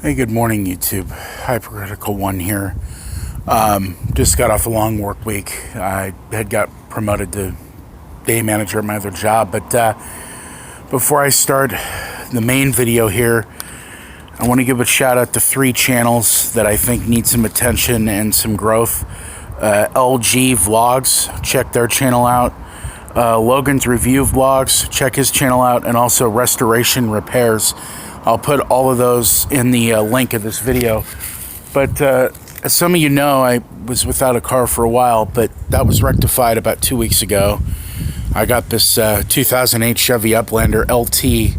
Hey, good morning, YouTube. Hypercritical One here. Just got off a long work week. I had got promoted to day manager at my other job, but before I start the main video here, I want to give a shout out to 3 channels that I think need some attention and some growth. LG Vlogs, check their channel out. Logan's Review Vlogs, check his channel out, and also Restoration Repairs. I'll put all of those in the link of this video. But as some of you know, I was without a car for a while, but that was rectified about 2 weeks ago. I got this 2008 Chevy Uplander LT.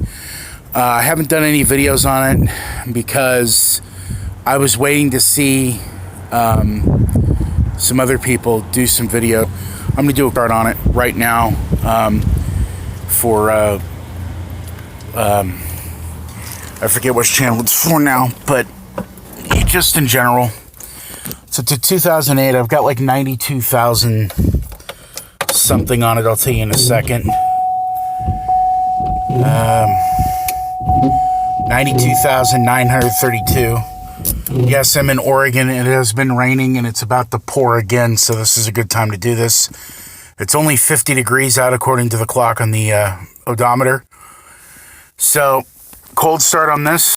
I haven't done any videos on it because I was waiting to see some other people do some video. I'm going to do a start on it right now for I forget which channel it's for now, but just in general. So to 2008, I've got like 92,000 something on it. I'll tell you in a second. 92,932. Yes, I'm in Oregon. It has been raining and it's about to pour again, so this is a good time to do this. It's only 50 degrees out according to the clock on the odometer. So, cold start on this.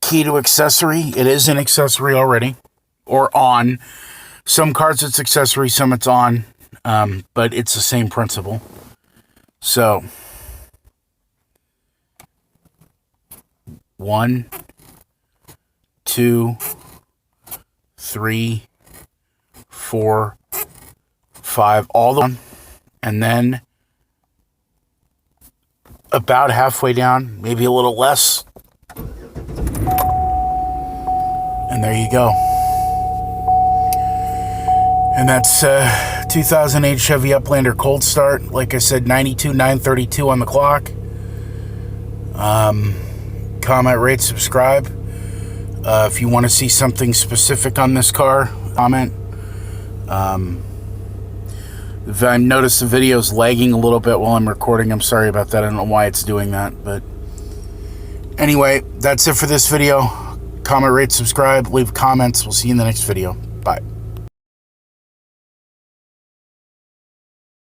Key to accessory. It is an accessory already, or on. Some cars it's accessory, some it's on, but it's the same principle. So, 1, 2, 3, 4, 5, all the way, and then about halfway down, maybe a little less, and there you go. And that's 2008 Chevy Uplander cold start. Like I said, 92,932 on the clock. Comment, rate, subscribe. If you want to see something specific on this car, comment. If I notice the video's lagging a little bit while I'm recording, I'm sorry about that. I don't know why it's doing that, but anyway, that's it for this video. Comment, rate, subscribe, leave comments. We'll see you in the next video. Bye.